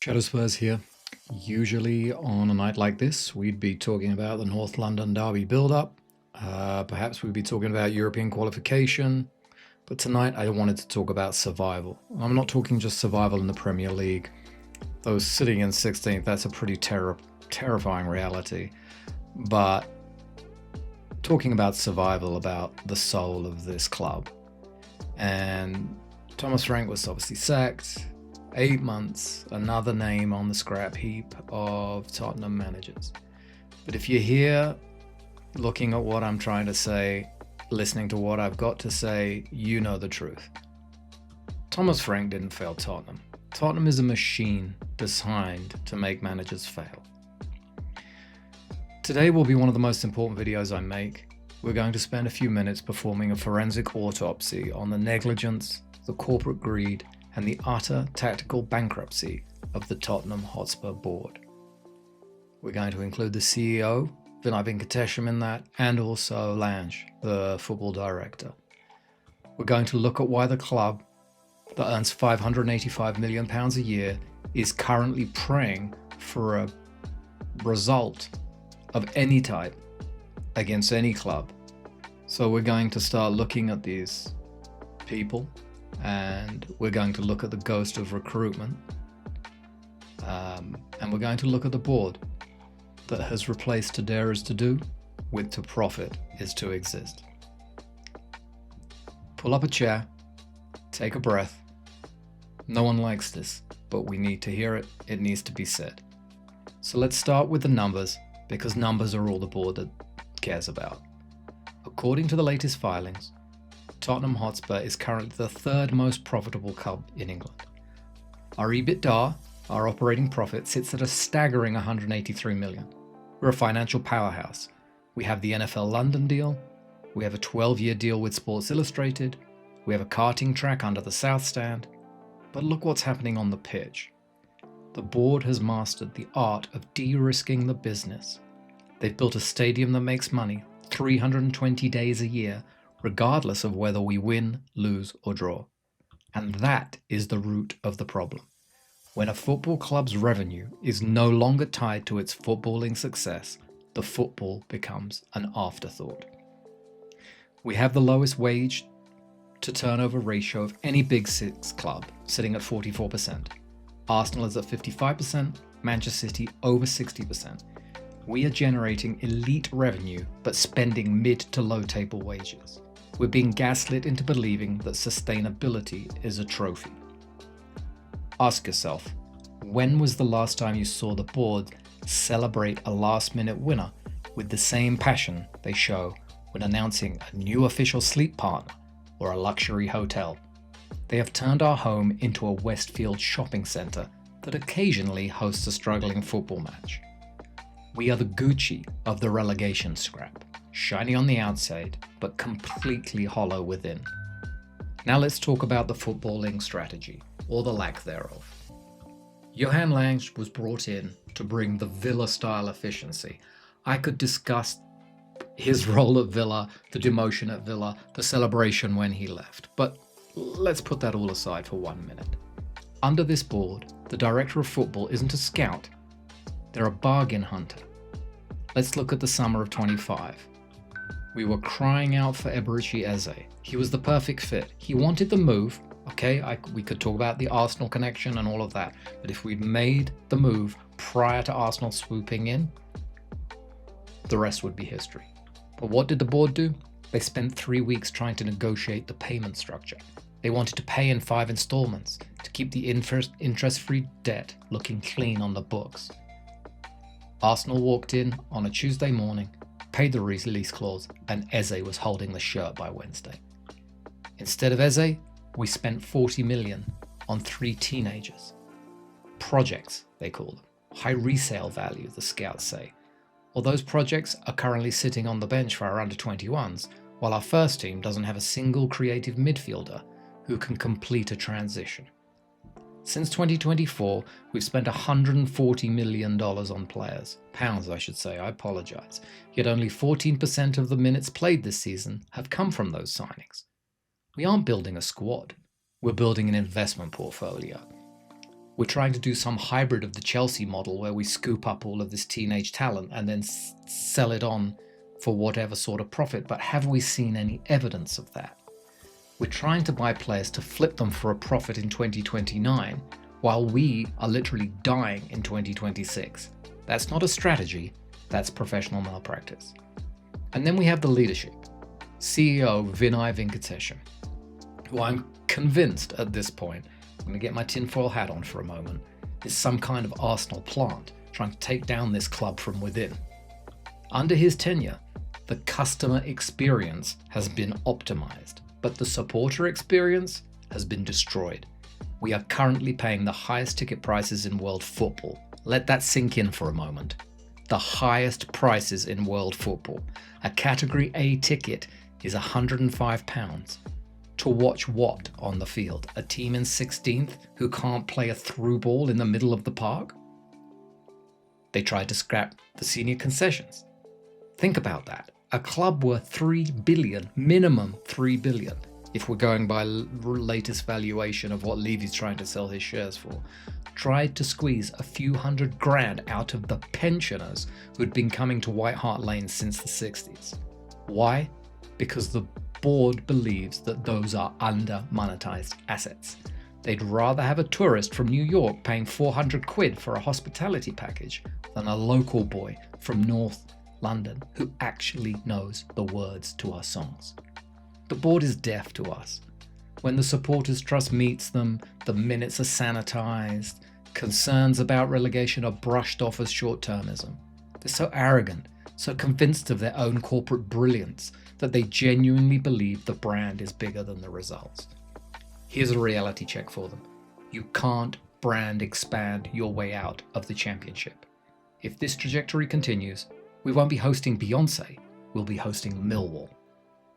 Shadow Spurs here. Usually on a night like this, we'd be talking about the North London Derby build-up. Perhaps we'd be talking about European qualification. But tonight I wanted to talk about survival. I'm not talking just survival in the Premier League. Though sitting in 16th, that's a pretty terrifying reality. But talking about survival, about the soul of this club. And Thomas Frank was obviously sacked. 8 months, another name on the scrap heap of Tottenham managers. But if you're here looking at what I'm trying to say, listening to what I've got to say, you know the truth. Thomas Frank didn't fail Tottenham. Tottenham is a machine designed to make managers fail. Today will be one of the most important videos I make. We're going to spend a few minutes performing a forensic autopsy on the negligence, the corporate greed, and the utter tactical bankruptcy of the Tottenham Hotspur board. We're going to include the CEO, Vinay Venkatesham, in that, and also Lange, the football director. We're going to look at why the club that earns £585 million a year is currently praying for a result of any type against any club. So we're going to start looking at these people, and we're going to look at the ghost of recruitment, and we're going to look at the board that has replaced to dare is to do with to profit is to exist. Pull up a chair, take a breath. No one likes this, but we need to hear it. It needs to be said. So let's start with the numbers, because numbers are all the board that cares about. According to the latest filings, Tottenham Hotspur is currently the third most profitable club in England. Our EBITDA, our operating profit, sits at a staggering 183 million. We're a financial powerhouse. We have the NFL London deal, we have a 12-year deal with Sports Illustrated, we have a karting track under the South Stand, but look what's happening on the pitch. The board has mastered the art of de-risking the business. They've built a stadium that makes money 320 days a year, regardless of whether we win, lose, or draw. And that is the root of the problem. When a football club's revenue is no longer tied to its footballing success, the football becomes an afterthought. We have the lowest wage to turnover ratio of any Big Six club, sitting at 44%. Arsenal is at 55%, Manchester City over 60%. We are generating elite revenue, but spending mid to low table wages. We're being gaslit into believing that sustainability is a trophy. Ask yourself, when was the last time you saw the board celebrate a last-minute winner with the same passion they show when announcing a new official sleep partner or a luxury hotel? They have turned our home into a Westfield shopping centre that occasionally hosts a struggling football match. We are the Gucci of the relegation scrap. Shiny on the outside, but completely hollow within. Now let's talk about the footballing strategy, or the lack thereof. Johan Lange was brought in to bring the Villa-style efficiency. I could discuss his role at Villa, the demotion at Villa, the celebration when he left, but let's put that all aside for 1 minute. Under this board, the director of football isn't a scout, they're a bargain hunter. Let's look at the summer of 25. We were crying out for Eberechi Eze. He was the perfect fit. He wanted the move. Okay, we could talk about the Arsenal connection and all of that. But if we'd made the move prior to Arsenal swooping in, the rest would be history. But what did the board do? They spent 3 weeks trying to negotiate the payment structure. They wanted to pay in 5 installments to keep the interest-free debt looking clean on the books. Arsenal walked in on a Tuesday morning, paid the release clause, and Eze was holding the shirt by Wednesday. Instead of Eze, we spent 40 million on 3 teenagers. Projects, they call them. High resale value, the scouts say. Well, those projects are currently sitting on the bench for our under-21s, while our first team doesn't have a single creative midfielder who can complete a transition. Since 2024, we've spent $140 million on players. Pounds, I should say, I apologise. Yet only 14% of the minutes played this season have come from those signings. We aren't building a squad. We're building an investment portfolio. We're trying to do some hybrid of the Chelsea model where we scoop up all of this teenage talent and then sell it on for whatever sort of profit. But have we seen any evidence of that? We're trying to buy players to flip them for a profit in 2029 while we are literally dying in 2026. That's not a strategy, that's professional malpractice. And then we have the leadership. CEO Vinay Venkatesham, who I'm convinced at this point, I'm going to get my tinfoil hat on for a moment, is some kind of Arsenal plant trying to take down this club from within. Under his tenure, the customer experience has been optimized, but the supporter experience has been destroyed. We are currently paying the highest ticket prices in world football. Let that sink in for a moment. The highest prices in world football. A Category A ticket is £105. To watch what on the field? A team in 16th who can't play a through ball in the middle of the park? They tried to scrap the senior concessions. Think about that. A club worth 3 billion, minimum 3 billion, if we're going by latest valuation of what Levy's trying to sell his shares for, tried to squeeze a few $100,000 out of the pensioners who'd been coming to White Hart Lane since the 60s. Why? Because the board believes that those are under-monetized assets. They'd rather have a tourist from New York paying 400 quid for a hospitality package than a local boy from North London who actually knows the words to our songs. The board is deaf to us. When the supporters trust meets them, the minutes are sanitized, concerns about relegation are brushed off as short-termism. They're so arrogant, so convinced of their own corporate brilliance that they genuinely believe the brand is bigger than the results. Here's a reality check for them. You can't brand expand your way out of the championship. If this trajectory continues, we won't be hosting Beyonce, we'll be hosting Millwall.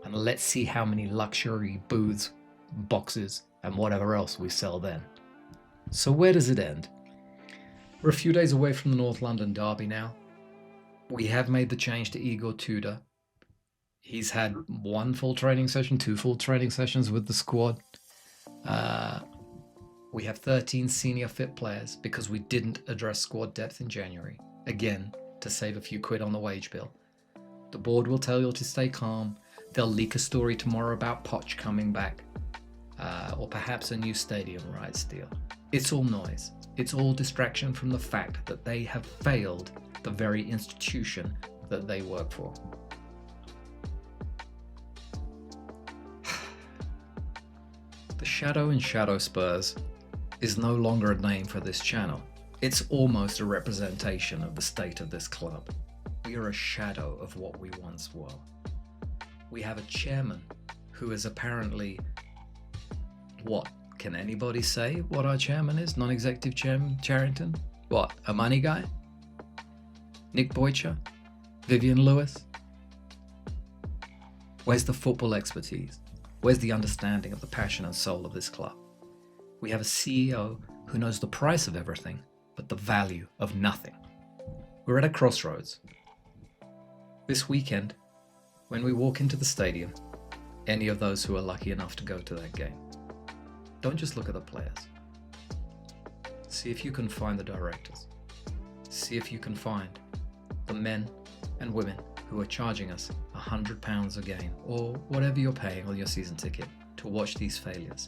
And let's see how many luxury booths, boxes, and whatever else we sell then. So where does it end? We're a few days away from the North London derby now. We have made the change to Igor Tudor. He's had 1 full training session, 2 full training sessions with the squad. We have 13 senior fit players because we didn't address squad depth in January. Again, to save a few quid on the wage bill. The board will tell you to stay calm. They'll leak a story tomorrow about Poch coming back. Or perhaps a new stadium rights deal. It's all noise. It's all distraction from the fact that they have failed the very institution that they work for. The Shadow in Shadow Spurs is no longer a name for this channel. It's almost a representation of the state of this club. We are a shadow of what we once were. We have a chairman who is apparently... What? Can anybody say what our chairman is? Non-executive chairman Charrington? What? A money guy? Nick Boycher? Vivian Lewis? Where's the football expertise? Where's the understanding of the passion and soul of this club? We have a CEO who knows the price of everything, but the value of nothing. We're at a crossroads. This weekend, when we walk into the stadium, any of those who are lucky enough to go to that game, don't just look at the players. See if you can find the directors. See if you can find the men and women who are charging us £100 a game, or whatever you're paying on your season ticket, to watch these failures.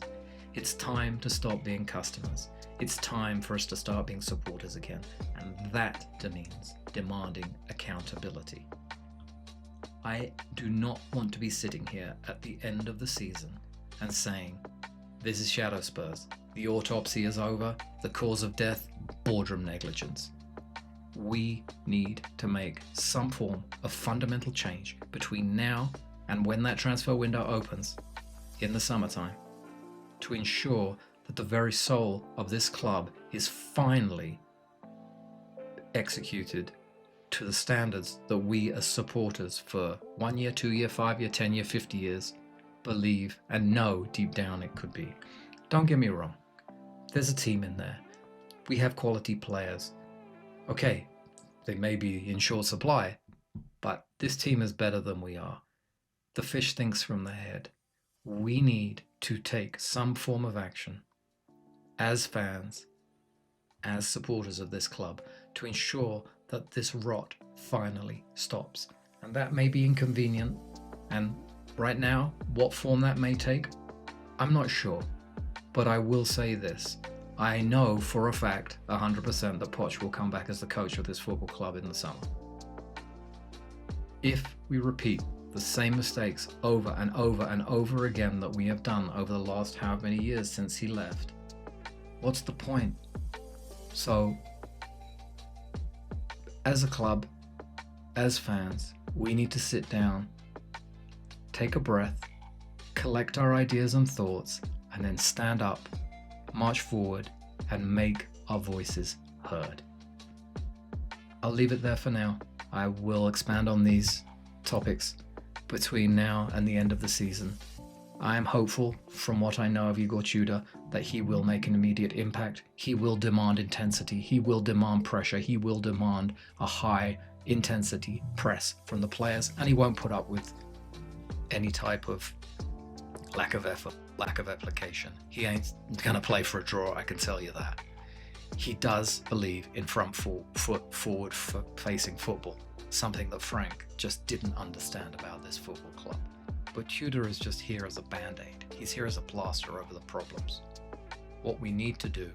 It's time to stop being customers. It's time for us to start being supporters again, and that means demanding accountability. I do not want to be sitting here at the end of the season and saying, this is Shadow Spurs. The autopsy is over. The cause of death, boardroom negligence. We need to make some form of fundamental change between now and when that transfer window opens in the summertime to ensure that the very soul of this club is finally executed to the standards that we as supporters for 1 year, 2 year, 5 year, 10 year, 50 years believe and know deep down it could be. Don't get me wrong. There's a team in there. We have quality players. Okay, they may be in short supply, but this team is better than we are. The fish thinks from the head. We need to take some form of action as fans, as supporters of this club to ensure that this rot finally stops. And that may be inconvenient, and right now, what form that may take, I'm not sure. But I will say this. I know for a fact, 100%, that Poch will come back as the coach of this football club in the summer. If we repeat the same mistakes over and over and over again that we have done over the last how many years since he left, what's the point? So, as a club, as fans, we need to sit down, take a breath, collect our ideas and thoughts, and then stand up, march forward, and make our voices heard. I'll leave it there for now. I will expand on these topics between now and the end of the season. I am hopeful, from what I know of Igor Tudor, that he will make an immediate impact. He will demand intensity. He will demand pressure. He will demand a high intensity press from the players, and he won't put up with any type of lack of effort, lack of application. He ain't gonna play for a draw, I can tell you that. He does believe in forward facing football, something that Frank just didn't understand about this football club. But Tudor is just here as a band-aid. He's here as a plaster over the problems. What we need to do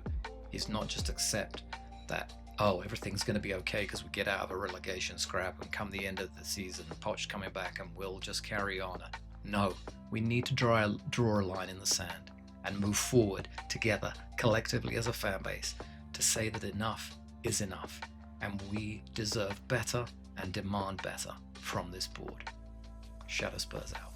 is not just accept that, oh, everything's going to be okay because we get out of a relegation scrap and come the end of the season, Poch coming back and we'll just carry on. No, we need to draw a line in the sand and move forward together, collectively as a fan base, to say that enough is enough and we deserve better and demand better from this board. Shadow Spurs out.